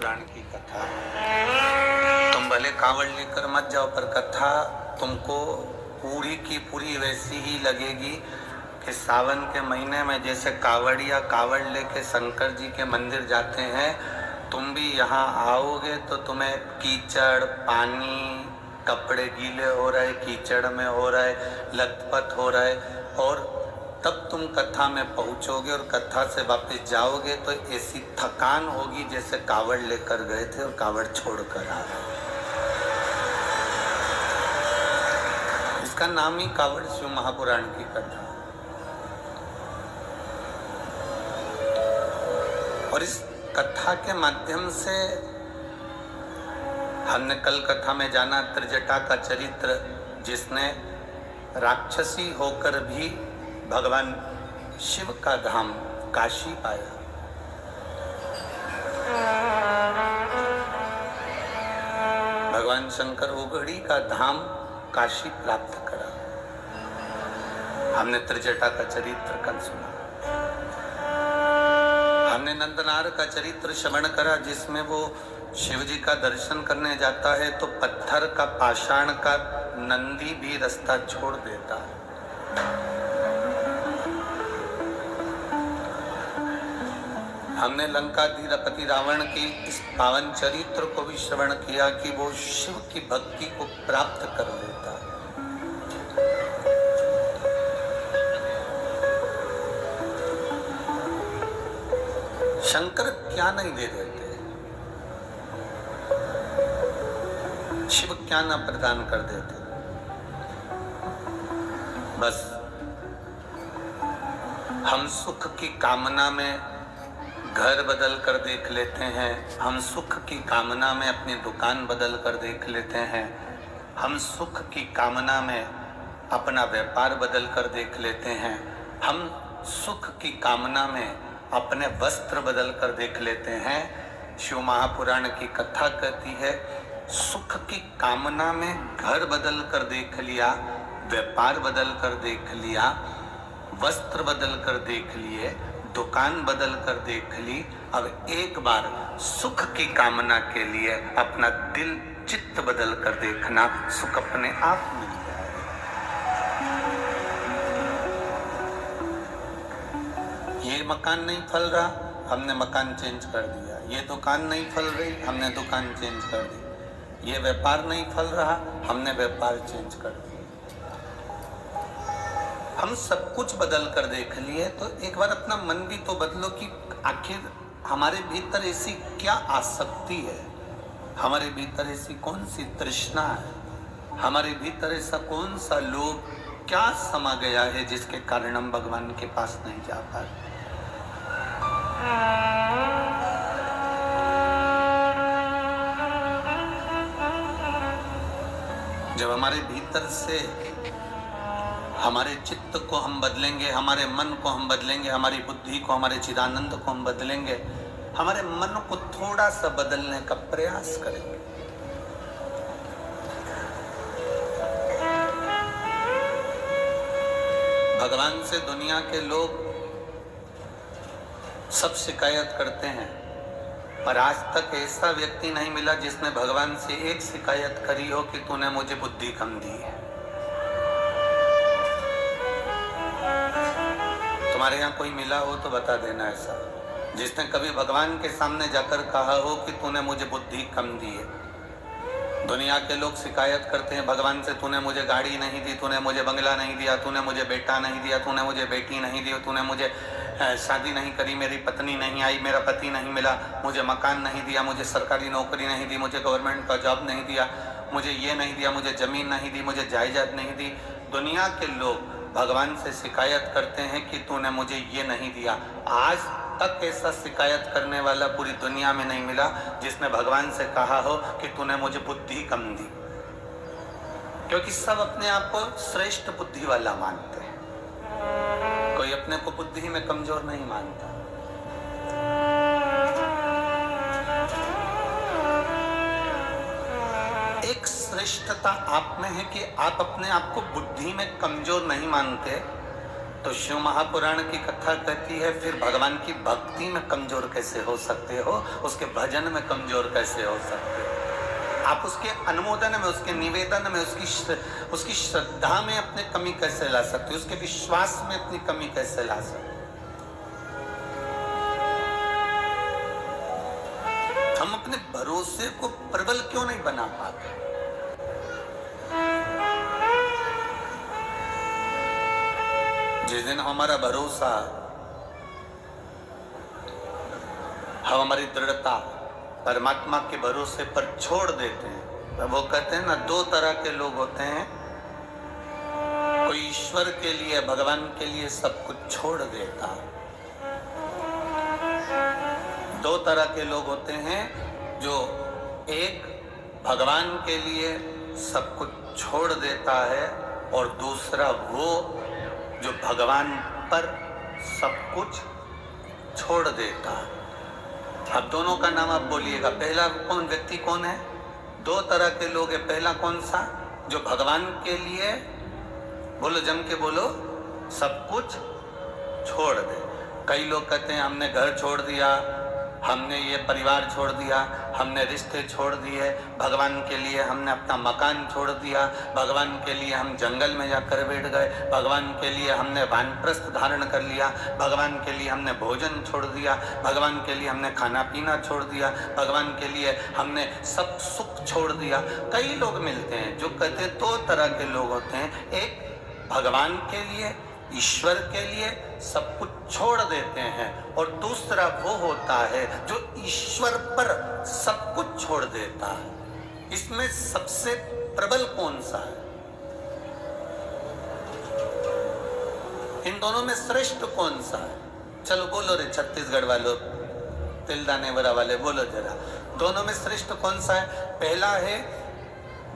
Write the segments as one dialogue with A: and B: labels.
A: महापुराण की कथा। तुम भले कावड़ लेकर मत जाओ, पर कथा तुमको पूरी की पूरी वैसी ही लगेगी कि सावन के महीने में जैसे कावड़िया कावड़ लेके शंकर जी के मंदिर जाते हैं, तुम भी यहाँ आओगे तो तुम्हें कीचड़, पानी, कपड़े गीले हो रहे, कीचड़ में हो रहे, लथपथ हो रहे, और तब तुम कथा में पहुंचोगे और कथा से वापस जाओगे तो ऐसी थकान होगी जैसे कावड़ लेकर गए थे और कावड़ छोड़कर आ रहे। इसका नाम ही कावड़ शिव महापुराण की कथा। और इस कथा के माध्यम से हमने कल कथा में जाना त्रिजटा का चरित्र, जिसने राक्षसी होकर भी भगवान शिव का धाम काशी पाया। भगवान शंकर उगड़ी का धाम काशी प्राप्त करा। हमने त्रिजटा का चरित्र कल सुना। हमने नंदनार का चरित्र श्रवण करा, जिसमें वो शिव जी का दर्शन करने जाता है तो पत्थर का, पाषाण का नंदी भी रास्ता छोड़ देता है। हमने लंकाधीपति रावण की इस पावन चरित्र को भी श्रवण किया कि वो शिव की भक्ति को प्राप्त कर लेता है। शंकर क्या नहीं दे देते, शिव क्या ना प्रदान कर देते। बस हम सुख की कामना में घर बदल कर देख लेते हैं, हम सुख की कामना में अपनी दुकान बदल कर देख लेते हैं, हम सुख की कामना में अपना व्यापार बदल कर देख लेते हैं, हम सुख की कामना में अपने वस्त्र बदल कर देख लेते हैं। शिव महापुराण की कथा कहती है, सुख की कामना में घर बदल कर देख लिया, व्यापार बदल कर देख लिया, वस्त्र बदल कर देख लिए, दुकान बदल कर देख ली, अब एक बार सुख की कामना के लिए अपना दिल चित्त बदल कर देखना, सुख अपने आप मिल जाए। ये मकान नहीं फल रहा, हमने मकान चेंज कर दिया। ये दुकान नहीं फल रही, हमने दुकान चेंज कर दी। ये व्यापार नहीं फल रहा, हमने व्यापार चेंज कर दिया। हम सब कुछ बदल कर देख लिए, तो एक बार अपना मन भी तो बदलो कि आखिर हमारे भीतर ऐसी क्या आसक्ति है, हमारे भीतर ऐसी कौन सी तृष्णा है, हमारे भीतर ऐसा कौन सा लोभ क्या समा गया है जिसके कारण हम भगवान के पास नहीं जा पाते। जब हमारे भीतर से हमारे चित्त को हम बदलेंगे, हमारे मन को हम बदलेंगे, हमारी बुद्धि को, हमारे चिदानंद को हम बदलेंगे, हमारे मन को थोड़ा सा बदलने का प्रयास करेंगे, भगवान से दुनिया के लोग सब शिकायत करते हैं, पर आज तक ऐसा व्यक्ति नहीं मिला जिसने भगवान से एक शिकायत करी हो कि तूने मुझे बुद्धि कम दी है। तुम्हारे यहाँ कोई मिला हो तो बता देना ऐसा, जिसने कभी भगवान के सामने जाकर कहा हो कि तूने मुझे बुद्धि कम दी है। दुनिया के लोग शिकायत करते हैं भगवान से, तूने मुझे गाड़ी नहीं दी, तूने मुझे बंगला नहीं दिया, तूने मुझे बेटा नहीं दिया, तूने मुझे बेटी नहीं दी, तूने मुझे शादी नहीं करी, मेरी पत्नी नहीं आई, मेरा पति नहीं मिला, मुझे मकान नहीं दिया, मुझे सरकारी नौकरी नहीं दी, मुझे गवर्नमेंट का जॉब नहीं दिया, मुझे ये नहीं दिया, मुझे ज़मीन नहीं दी, मुझे जायदाद नहीं दी। दुनिया के लोग भगवान से शिकायत करते हैं कि तूने मुझे ये नहीं दिया। आज तक ऐसा शिकायत करने वाला पूरी दुनिया में नहीं मिला जिसने भगवान से कहा हो कि तूने मुझे बुद्धि कम दी, क्योंकि सब अपने आप को श्रेष्ठ बुद्धि वाला मानते हैं, कोई अपने को बुद्धि में कमजोर नहीं मानता। एक श्रेष्ठता आप में है कि आप अपने आप को बुद्धि में कमजोर नहीं मानते, तो शिव महापुराण की कथा कहती है फिर भगवान की भक्ति में कमजोर कैसे हो सकते हो, उसके भजन में कमजोर कैसे हो सकते हो, आप उसके अनुमोदन में, उसके निवेदन में, उसकी श्रद्धा में अपने कमी कैसे ला सकते हो, उसके विश्वास में अपनी कमी कैसे ला सकते हो। हम अपने भरोसे को प्रबल क्यों नहीं बना पाते? जिस दिन हमारा भरोसा, हम हमारी दृढ़ता परमात्मा के भरोसे पर छोड़ देते हैं, वो कहते हैं ना, दो तरह के लोग होते हैं, कोई ईश्वर के लिए, भगवान के लिए सब कुछ छोड़ देता है। दो तरह के लोग होते हैं, जो एक भगवान के लिए सब कुछ छोड़ देता है और दूसरा वो जो भगवान पर सब कुछ छोड़ देता है। अब दोनों का नाम आप बोलिएगा। पहला कौन व्यक्ति कौन है? दो तरह के लोग हैं। पहला कौन सा? जो भगवान के लिए, बोलो जम के बोलो, सब कुछ छोड़ दे। कई लोग कहते हैं हमने घर छोड़ दिया, हमने ये परिवार छोड़ दिया, हमने रिश्ते छोड़ दिए, भगवान के लिए हमने अपना मकान छोड़ दिया, भगवान के लिए हम जंगल में जाकर बैठ गए, भगवान के लिए हमने वानप्रस्थ धारण कर लिया, भगवान के लिए हमने भोजन छोड़ दिया, भगवान के लिए हमने खाना पीना छोड़ दिया, भगवान के लिए हमने सब सुख छोड़ दिया। कई लोग मिलते हैं जो कहते हैं, दो तरह के लोग होते हैं, एक भगवान के लिए, ईश्वर के लिए सब कुछ छोड़ देते हैं, और दूसरा वो होता है जो ईश्वर पर सब कुछ छोड़ देता है। इसमें सबसे प्रबल कौन सा है? इन दोनों में श्रेष्ठ कौन सा है? चलो बोलो रे छत्तीसगढ़ वालों, तिलदाने वरा वाले, बोलो जरा, दोनों में श्रेष्ठ कौन सा है? पहला है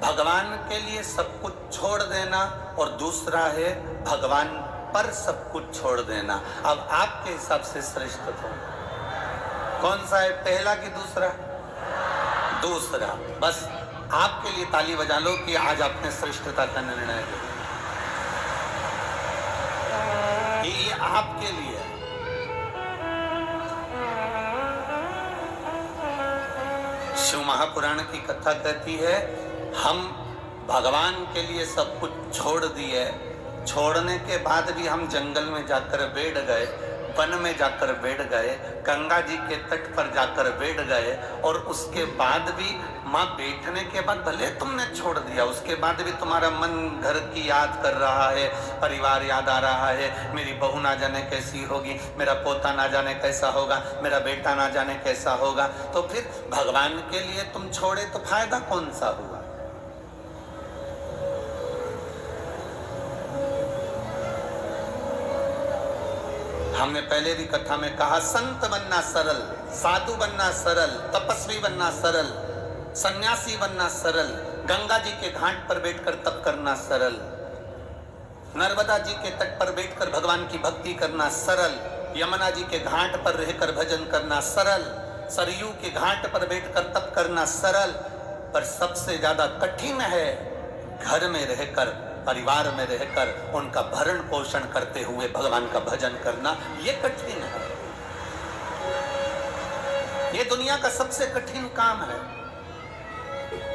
A: भगवान के लिए सब कुछ छोड़ देना, और दूसरा है भगवान पर सब कुछ छोड़ देना। अब आपके हिसाब से श्रेष्ठ कौन सा है? पहला कि दूसरा? दूसरा। बस आपके लिए ताली बजा लो कि आज आपने श्रेष्ठता का निर्णय लिया। ये आपके लिए। शिव महापुराण की कथा कहती है, हम भगवान के लिए सब कुछ छोड़ दिए, छोड़ने के बाद भी हम जंगल में जाकर बैठ गए, वन में जाकर बैठ गए, गंगा जी के तट पर जाकर बैठ गए, और उसके बाद भी माँ बैठने के बाद भले तुमने छोड़ दिया, उसके बाद भी तुम्हारा मन घर की याद कर रहा है, परिवार याद आ रहा है, मेरी बहू ना जाने कैसी होगी, मेरा पोता ना जाने कैसा होगा, मेरा बेटा ना जाने कैसा होगा, तो फिर भगवान के लिए तुम छोड़े तो फायदा कौन सा हुआ? हमने पहले भी कथा में कहा, संत बनना सरल, साधु बनना सरल, तपस्वी बनना सरल, सन्यासी बनना सरल, गंगा जी के घाट पर बैठकर तप करना सरल, नर्मदा जी के तट पर बैठकर भगवान की भक्ति करना सरल, यमुना जी के घाट पर रहकर भजन करना सरल, सरयू के घाट पर बैठकर तप करना सरल, पर सबसे ज्यादा कठिन है घर में रहकर, परिवार में रहकर उनका भरण पोषण करते हुए भगवान का भजन करना, ये कठिन है। ये दुनिया का सबसे कठिन काम है।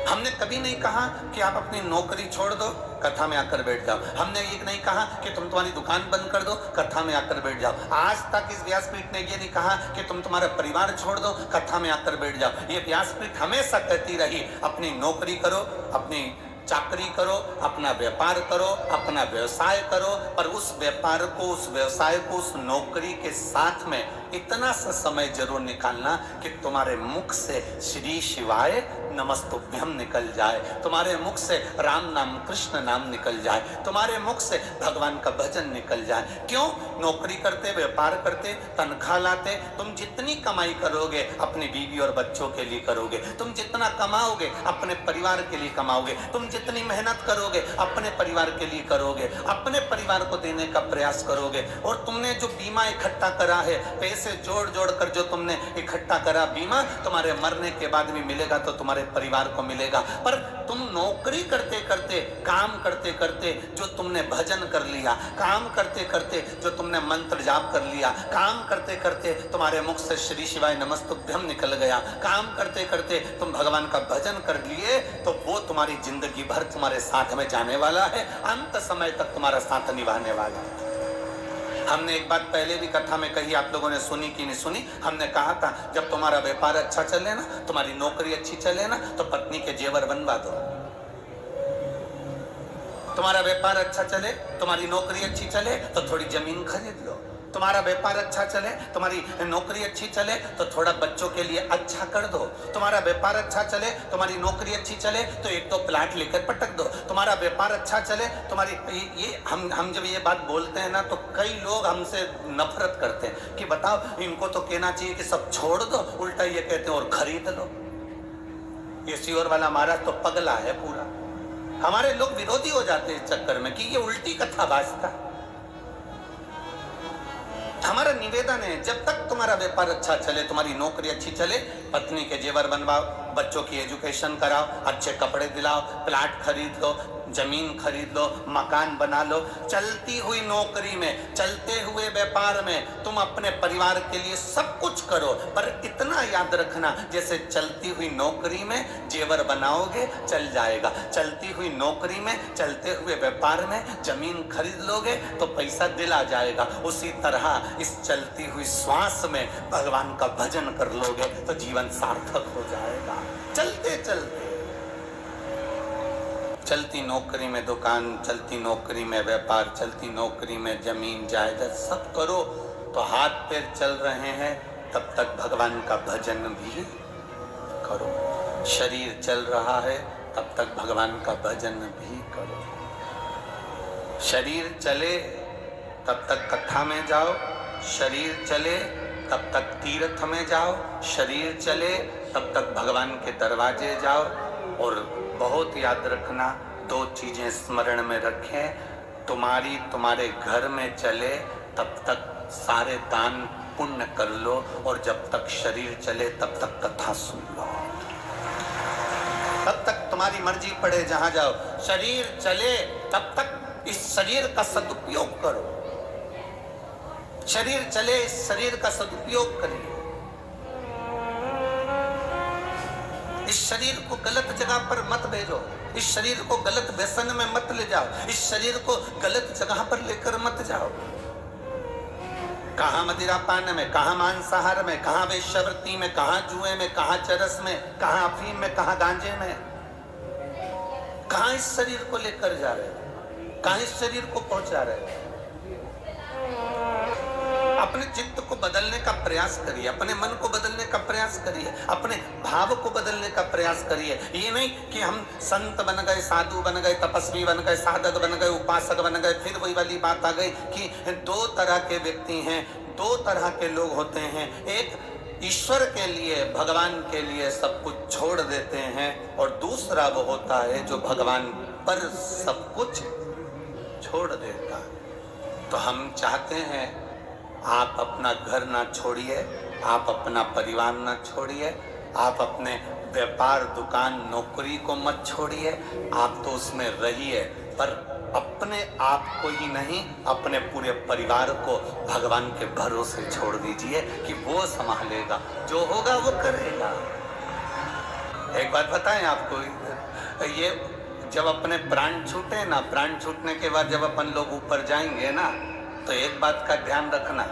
A: हमने कभी नहीं कहा कि आप अपनी नौकरी छोड़ दो, कथा में आकर बैठ जाओ। हमने ये नहीं कहा कि तुम तुम्हारी दुकान बंद कर दो, कथा में आकर बैठ जाओ। आज तक इस व्यासपीठ ने ये नहीं कहा कि तुम तुम्हारा परिवार छोड़ दो, कथा में आकर बैठ जाओ। ये व्यासपीठ हमेशा कहती रही, अपनी नौकरी करो, अपनी चाकरी करो, अपना व्यापार करो, अपना व्यवसाय करो, पर उस व्यापार को, उस व्यवसाय को, उस नौकरी के साथ में इतना सा समय जरूर निकालना कि तुम्हारे मुख से श्री शिवाय नमस्तुभ्यम निकल जाए, तुम्हारे मुख से राम नाम, कृष्ण नाम निकल जाए, तुम्हारे मुख से भगवान का भजन निकल जाए। क्यों? नौकरी करते, व्यापार करते, तनख्वाह लाते, तुम जितनी कमाई करोगे अपनी बीवी और बच्चों के लिए करोगे, तुम जितना कमाओगे अपने परिवार के लिए कमाओगे, तुम जितनी मेहनत करोगे अपने परिवार के लिए करोगे, अपने परिवार को देने का प्रयास करोगे। और तुमने जो बीमा इकट्ठा करा है, पैसे जोड़ जोड़ कर जो तुमने इकट्ठा करा बीमा, तुम्हारे मरने के बाद भी मिलेगा तो तुम्हारे परिवार को मिलेगा। पर तुम नौकरी करते करते, काम करते करते जो तुमने भजन कर लिया, काम करते करते जो तुमने मंत्र जाप कर लिया, काम करते करते तुम्हारे मुख से श्री शिवाय नमस्तुभ्यम निकल गया, काम करते करते तुम भगवान का भजन कर लिए, तो वो तुम्हारी जिंदगी भर तुम्हारे साथ में जाने वाला है, अंत समय तक तुम्हारा साथ निभाने वाला है। हमने एक बात पहले भी कथा में कही, आप लोगों ने सुनी कि नहीं सुनी? हमने कहा था जब तुम्हारा व्यापार अच्छा चले ना, तुम्हारी नौकरी अच्छी चले ना, तो पत्नी के जेवर बनवा दो। तुम्हारा व्यापार अच्छा चले, तुम्हारी नौकरी अच्छी चले, तो थोड़ी जमीन खरीद लो। तुम्हारा व्यापार अच्छा चले, तुम्हारी नौकरी अच्छी चले, तो थोड़ा बच्चों के लिए अच्छा कर दो। तुम्हारा व्यापार अच्छा चले, तुम्हारी नौकरी अच्छी चले, तो एक दो प्लाट लेकर पटक दो। तुम्हारा व्यापार अच्छा चले, तुम्हारी ये हम जब ये बात बोलते हैं ना, तो कई लोग हमसे नफरत करते हैं कि बताओ इनको तो कहना चाहिए कि सब छोड़ दो, उल्टा ये कहते हैं और खरीद लो। ये सीहोर वाला महाराज तो पगला है पूरा। हमारे लोग विरोधी हो जाते हैं इस चक्कर में कि ये उल्टी कथा बाजता है। हमारा निवेदन है, जब तक तुम्हारा व्यापार अच्छा चले, तुम्हारी नौकरी अच्छी चले, पत्नी के जेवर बनवाओ, बच्चों की एजुकेशन कराओ, अच्छे कपड़े दिलाओ, प्लाट खरीद लो, जमीन खरीद लो, मकान बना लो। चलती हुई नौकरी में, चलते हुए व्यापार में तुम अपने परिवार के लिए सब कुछ करो, पर इतना याद रखना, जैसे चलती हुई नौकरी में जेवर बनाओगे चल जाएगा, चलती हुई नौकरी में, चलते हुए व्यापार में जमीन खरीद लोगे तो पैसा दिल आ जाएगा। उसी तरह इस चलती हुई श्वास में भगवान का भजन कर लोगे तो जीवन सार्थक हो जाएगा। चलते चलते, चलती नौकरी में दुकान, चलती नौकरी में व्यापार, चलती नौकरी में जमीन जायदाद सब करो, तो हाथ पैर चल रहे हैं तब तक भगवान का भजन भी करो। शरीर चल रहा है तब तक भगवान का भजन भी करो। शरीर चले तब तक कथा में जाओ, शरीर चले तब तक तीर्थ में जाओ, शरीर चले तब तक भगवान के दरवाजे जाओ। और बहुत याद रखना, दो चीजें स्मरण में रखें, तुम्हारे घर में चले तब तक सारे दान पुण्य कर लो, और जब तक शरीर चले तब तक कथा सुन लो। तब तक तुम्हारी मर्जी पड़े जहां जाओ, शरीर चले तब तक इस शरीर का सदुपयोग करो। शरीर चले, इस शरीर का सदुपयोग करिए। इस शरीर को गलत जगह पर मत भेजो, इस शरीर को गलत व्यसन में मत ले जाओ, इस शरीर को गलत जगह पर लेकर मत जाओ। कहां मदिरा पान में, कहां मांसाहार में, कहां वेश्यावृत्ति में, कहां जुए में, कहां चरस में, कहां अफीम में, कहां गांजे में, कहां इस शरीर को लेकर जा रहे हो, कहां इस शरीर को पहुंचा रहे हो। अपने चित्त को बदलने का प्रयास करिए, अपने मन को बदलने का प्रयास करिए, अपने भाव को बदलने का प्रयास करिए। ये नहीं कि हम संत बन गए, साधु बन गए, तपस्वी बन गए, साधक बन गए, उपासक बन गए। फिर वही वाली बात आ गई कि दो तरह के व्यक्ति हैं, दो तरह के लोग होते हैं। एक ईश्वर के लिए, भगवान के लिए सब कुछ छोड़ देते हैं, और दूसरा वो होता है जो भगवान पर सब कुछ छोड़ देता है। तो हम चाहते हैं आप अपना घर ना छोड़िए, आप अपना परिवार ना छोड़िए, आप अपने व्यापार, दुकान, नौकरी को मत छोड़िए, आप तो उसमें रहिए, पर अपने आप को ही नहीं, अपने पूरे परिवार को भगवान के भरोसे छोड़ दीजिए कि वो संभालेगा, जो होगा वो करेगा। एक बात बताएं आपको, ये जब अपने प्राण छूटे ना, प्राण छूटने के बाद जब अपन लोग ऊपर जाएंगे ना, तो एक बात का ध्यान रखना,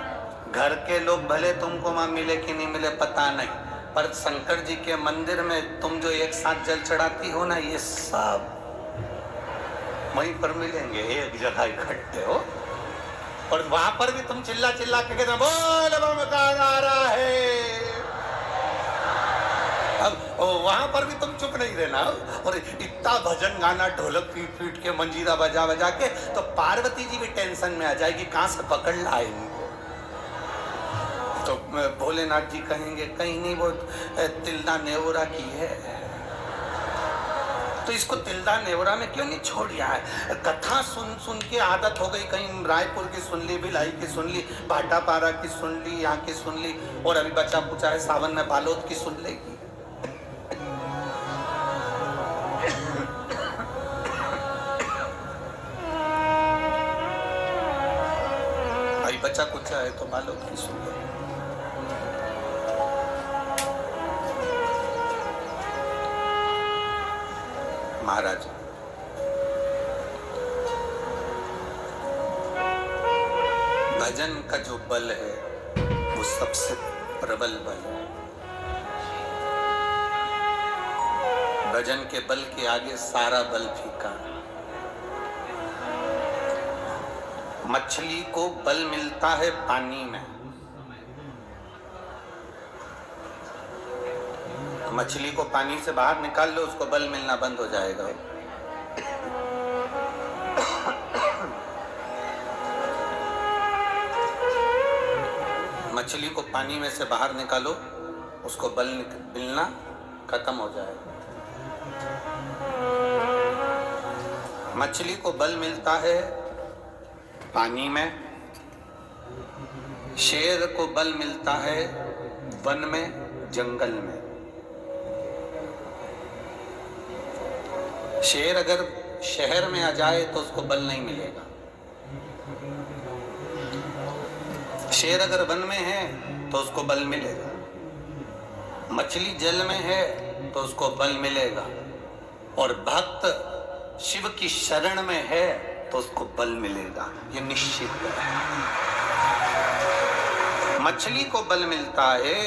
A: घर के लोग भले तुमको वहां मिले कि नहीं मिले पता नहीं, पर शंकर जी के मंदिर में तुम जो एक साथ जल चढ़ाती हो ना, ये सब वहीं पर मिलेंगे, एक जगह इकट्ठे हो, और वहां पर भी तुम चिल्ला चिल्ला के कहते बोल बम का नारा है। अब वहां पर भी तुम चुप नहीं रहना, और इतना भजन गाना, ढोलक पीट पीट के, मंजीरा बजा बजा के, तो पार्वती जी भी टेंशन में आ जाएगी, कहां से पकड़ लाए इनको। तो भोलेनाथ जी कहेंगे कहीं नहीं, वो तिलना नेवरा की है, तो इसको तिल्दा नेवरा में क्यों नहीं छोड़ दिया है? कथा सुन सुन के आदत हो गई, कहीं रायपुर की सुन ली, भिलाई की सुन ली, भाटापारा की सुन ली, यहाँ की सुन ली, और अभी बच्चा पूछा है सावन में बालोद की सुन लेगी। भाई बच्चा पूछा है तो बालोद की सुन लेगी। महाराज भजन का जो बल है वो सबसे प्रबल बल है। भजन के बल के आगे सारा बल फीका। मछली को बल मिलता है पानी में। मछली को पानी से बाहर निकाल लो, उसको बल मिलना बंद हो जाएगा। मछली को पानी में से बाहर निकालो, उसको बल मिलना खत्म हो जाएगा। मछली को बल मिलता है पानी में, शेर को बल मिलता है वन में, जंगल में। शेर अगर शहर में आ जाए तो उसको बल नहीं मिलेगा। शेर अगर वन में है तो उसको बल मिलेगा। मछली जल में है तो उसको बल मिलेगा। और भक्त शिव की शरण में है तो उसको बल मिलेगा, ये निश्चित है। मछली को बल मिलता है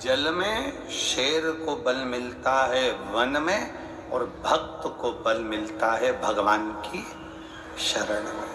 A: जल में, शेर को बल मिलता है वन में, और भक्त को बल मिलता है भगवान की शरण में।